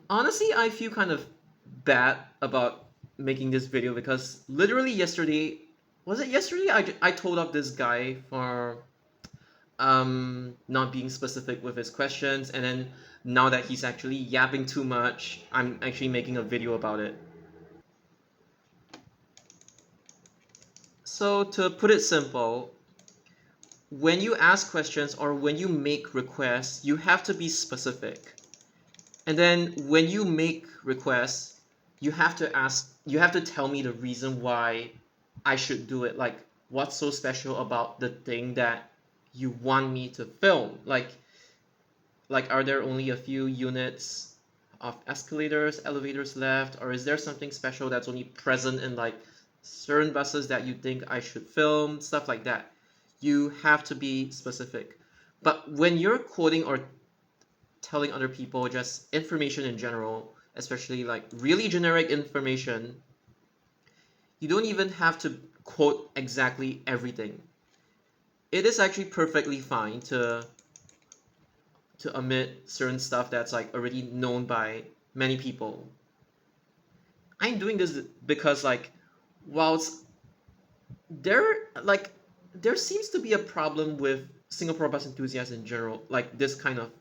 Honestly, I feel kind of bad about making this video because literally yesterday, was it yesterday? I told off this guy for not being specific with his questions, and then now that he's actually yapping too much, I'm actually making a video about it. So to put it simple, when you ask questions or when you make requests, you have to be specific. And then when you make requests, you have to tell me the reason why I should do it. Like, what's so special about the thing that you want me to film? Like, are there only a few units of escalators, elevators left, or is there something special that's only present in like certain buses that you think I should film? Stuff like that. You have to be specific. But when you're quoting or telling other people just information in general, especially like really generic information, you don't even have to quote exactly everything. It is actually perfectly fine to omit certain stuff that's like already known by many people. I'm doing this because like whilst there like there seems to be a problem with Singapore bus enthusiasts in general, like this kind of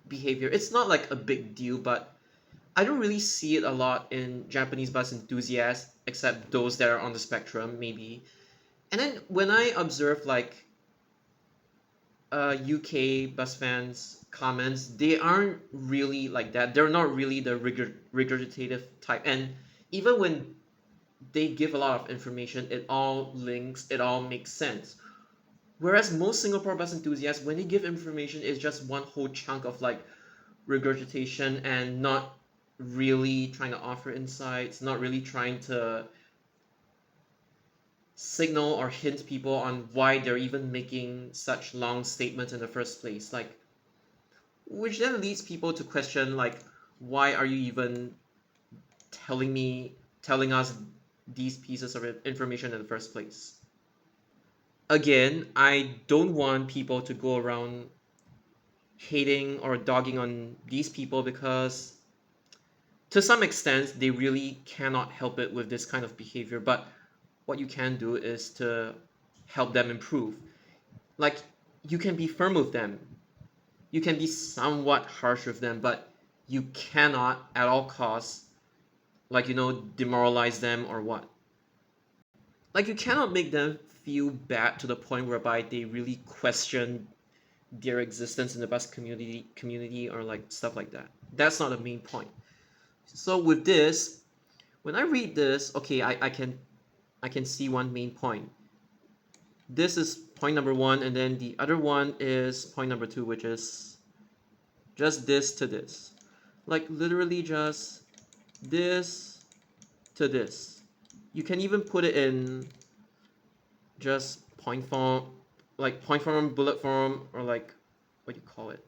behavior. It's not like a big deal, but I don't really see it a lot in Japanese bus enthusiasts, except those that are on the spectrum, maybe. And then when I observe like UK bus fans' comments, they aren't really like that. They're not really the regurgitative type. And even when they give a lot of information, it all links, it all makes sense. Whereas most Singapore bus enthusiasts, when they give information, it's just one whole chunk of like regurgitation and not really trying to offer insights, not really trying to signal or hint people on why they're even making such long statements in the first place. Like, which then leads people to question, like, why are you even telling us these pieces of information in the first place? Again, I don't want people to go around hating or dogging on these people because to some extent they really cannot help it with this kind of behavior, but what you can do is to help them improve. Like, you can be firm with them, you can be somewhat harsh with them, but you cannot at all costs, like, demoralize them or what. Like, you cannot make them feel bad to the point whereby they really question their existence in the bus community or like stuff like that. That's not the main point. So with this, when I read this, okay, I can see one main point. This is point number one, and then the other one is point number two, which is just this to this. Like literally just this to this. You can even put it in just point form, like point form, bullet form, or like what do you call it?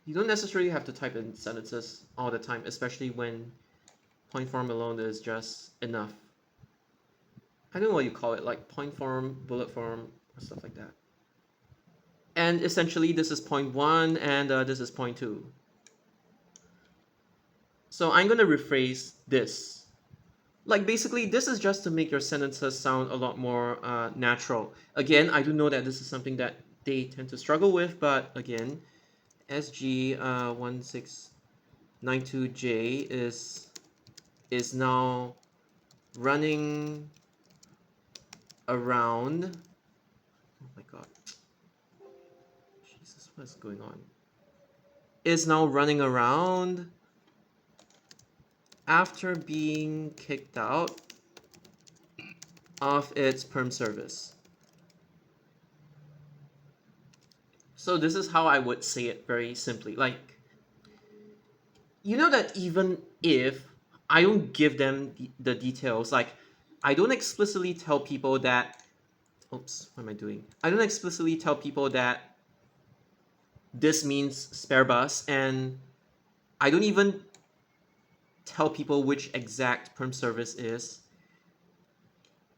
You don't necessarily have to type in sentences all the time, especially when point form alone is just enough. I don't know what you call it, like point form, bullet form, or stuff like that. And essentially, this is point one, and this is point two. So I'm going to rephrase this. Like basically, this is just to make your sentences sound a lot more natural. Again, I do know that this is something that they tend to struggle with, but again, SG 1692J is now running around. Oh my god, Jesus, what is going on? Is now running around after being kicked out of its perm service. So this is how I would say it very simply. Like, that even if I don't give them the details, like, I don't explicitly tell people that, oops, what am I doing? I don't explicitly tell people that this means spare bus, and I don't even tell people which exact perm service is.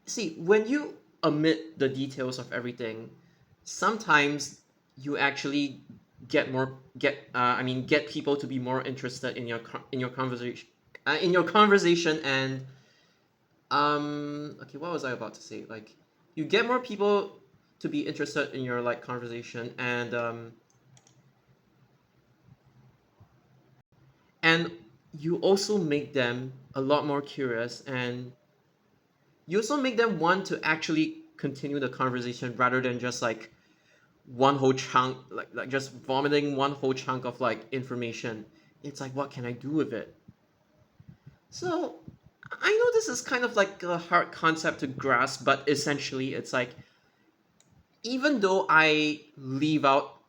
See, when you omit the details of everything, sometimes you actually get people to be more interested in in your conversation, and okay, what was I about to say? Like, you get more people to be interested in your like conversation, and you also make them a lot more curious, and you also make them want to actually continue the conversation rather than just like one whole chunk, like just vomiting one whole chunk of like information. It's like, what can I do with it? So I know this is kind of like a hard concept to grasp, but essentially it's like, even though I leave out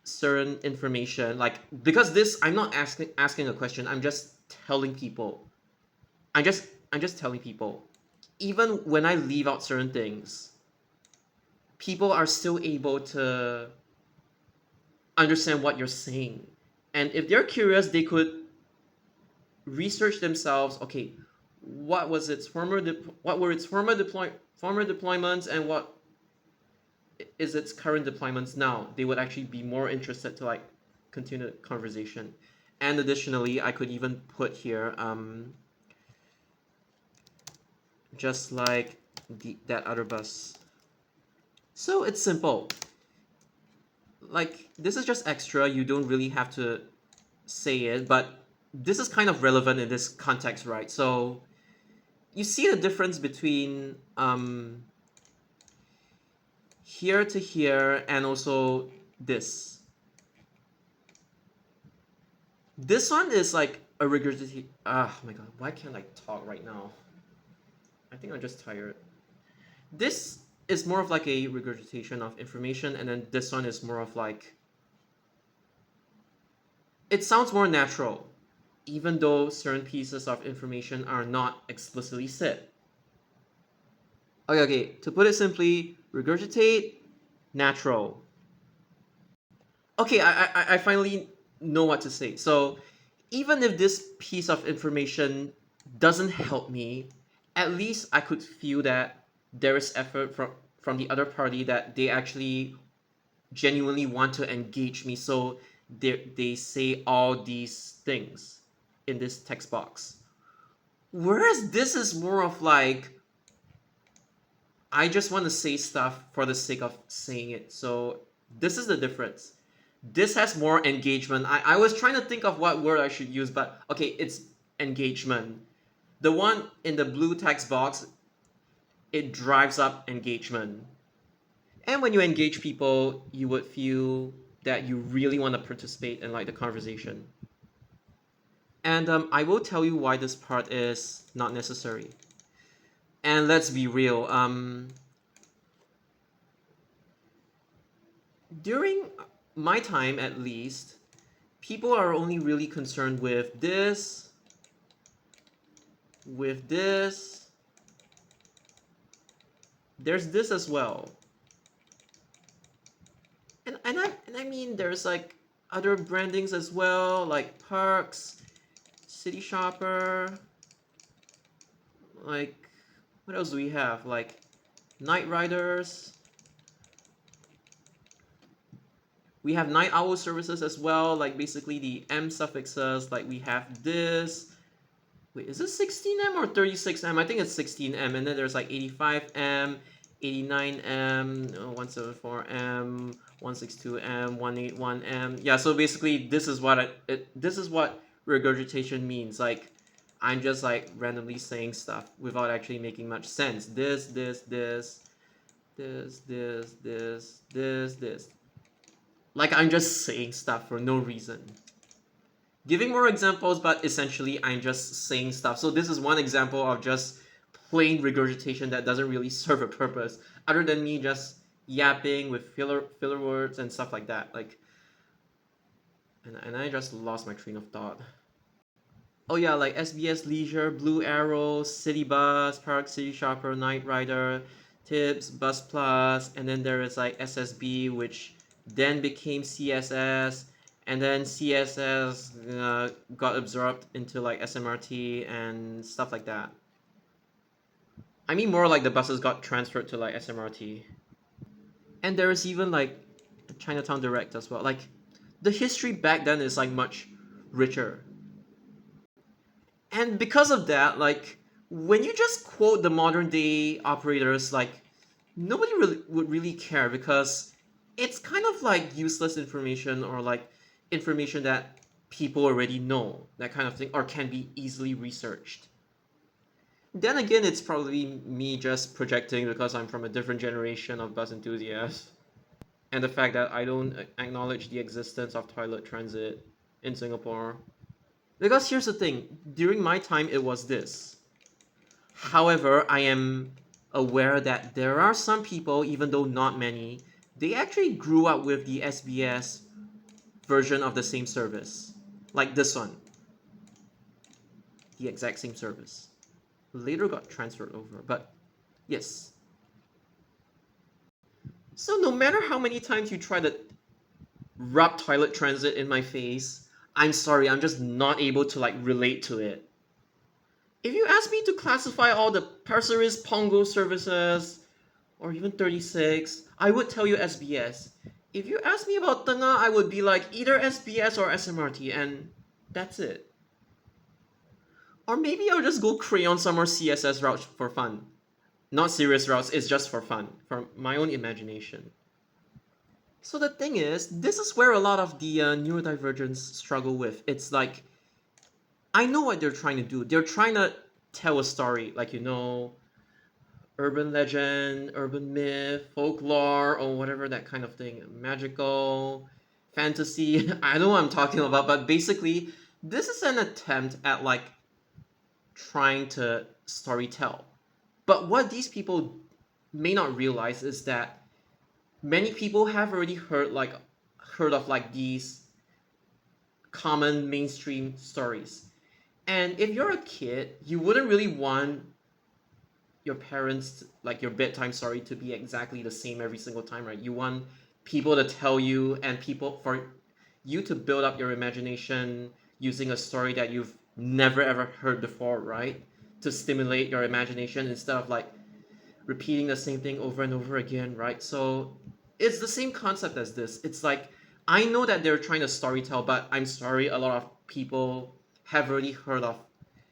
certain information, like, because this, I'm not asking a question, I'm just telling people. I'm just telling people. Even when I leave out certain things, people are still able to understand what you're saying. And if they're curious, they could research themselves. Okay, what were its former deployments, and what is its current deployments now? They would actually be more interested to like continue the conversation. And additionally, I could even put here, just like that other bus. So it's simple. Like, this is just extra. You don't really have to say it, but this is kind of relevant in this context, right? So you see the difference between here to here, and also this. This one is like a regurgitation. Ah, oh my god, why can't I talk right now? I think I'm just tired. This is more of like a regurgitation of information, and then this one is more of like, it sounds more natural, even though certain pieces of information are not explicitly said. Okay, okay. To put it simply, regurgitate, natural. Okay, I finally know what to say. So, even if this piece of information doesn't help me, at least I could feel that there is effort from the other party, that they actually genuinely want to engage me. So they say all these things in this text box. Whereas this is more of like, I just want to say stuff for the sake of saying it. So this is the difference. This has more engagement. I was trying to think of what word I should use, but okay, it's engagement. The one in the blue text box, it drives up engagement. And when you engage people, you would feel that you really want to participate in like the conversation. And I will tell you why this part is not necessary. And let's be real. During my time, at least, people are only really concerned with this, with this. There's this as well. And I mean, there's like other brandings as well, like Parks, City Shopper, like, what else do we have? Like Night Riders. We have night owl services as well, like basically the M suffixes, like we have this. Wait, is this 16M or 36M? I think it's 16M, and then there's like 85M, 89M, 174M, 162M, 181M. Yeah, so basically this is what this is what regurgitation means. Like, I'm just like randomly saying stuff without actually making much sense. This. Like, I'm just saying stuff for no reason. Giving more examples, but essentially I'm just saying stuff. So this is one example of just plain regurgitation that doesn't really serve a purpose, other than me just yapping with filler words and stuff like that. Like, and I just lost my train of thought. Oh yeah, like SBS Leisure, Blue Arrow, City Bus, Park City Shopper, Night Rider, Tips, Bus Plus, and then there is like SSB, which then became CSS, and then CSS got absorbed into like SMRT and stuff like that. I mean, more like the buses got transferred to like SMRT. And there is even like Chinatown Direct as well. Like, the history back then is like much richer. And because of that, like when you just quote the modern day operators, like nobody really would really care because it's kind of like useless information or like information that people already know, that kind of thing, or can be easily researched. Then again, it's probably me just projecting because I'm from a different generation of bus enthusiasts, and the fact that I don't acknowledge the existence of toilet transit in Singapore. Because here's the thing, during my time, it was this. However, I am aware that there are some people, even though not many, they actually grew up with the SBS version of the same service. Like this one, the exact same service. Later got transferred over, but yes. So no matter how many times you try to rub toilet transit in my face, I'm sorry, I'm just not able to like relate to it. If you ask me to classify all the Pasir Ris Pongo services, or even 36, I would tell you SBS. If you ask me about Tengah, I would be like either SBS or SMRT, and that's it. Or maybe I'll just go crayon some more CSS routes for fun. Not serious routes, it's just for fun, for my own imagination. So the thing is, this is where a lot of the neurodivergents struggle with. It's like, I know what they're trying to do. They're trying to tell a story, like, urban legend, urban myth, folklore, or whatever that kind of thing, magical, fantasy. I know what I'm talking about, but basically, this is an attempt at like trying to story tell. But what these people may not realize is that many people have already heard of like these common mainstream stories. And if you're a kid, you wouldn't really want your parents, like your bedtime story, to be exactly the same every single time, right? You want people to tell you and people for you to build up your imagination using a story that you've never ever heard before, right? To stimulate your imagination instead of like repeating the same thing over and over again, right? So it's the same concept as this. It's like I know that they're trying to storytell, but I'm sorry, a lot of people have already heard of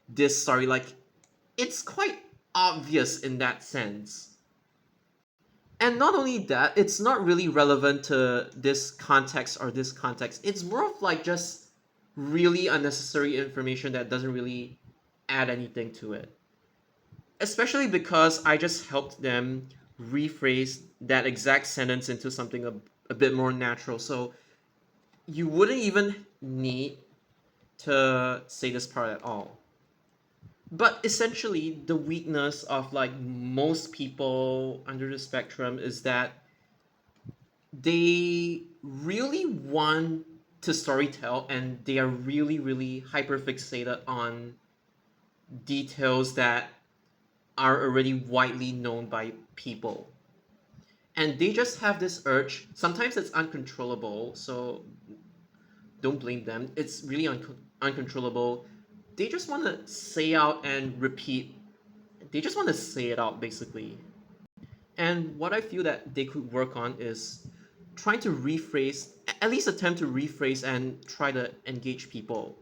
this story. Like it's quite obvious in that sense. And not only that, it's not really relevant to this context or this context. It's more of like just really unnecessary information that doesn't really add anything to it. Especially because I just helped them rephrase that exact sentence into something a bit more natural. So you wouldn't even need to say this part at all. But essentially, the weakness of like most people under the spectrum is that they really want to storytell and they are really, really hyper fixated on details that are already widely known by people. And they just have this urge. Sometimes it's uncontrollable, so don't blame them. It's really uncontrollable. They just want to say out and repeat. They just want to say it out, basically. And what I feel that they could work on is trying to rephrase, at least attempt to rephrase and try to engage people.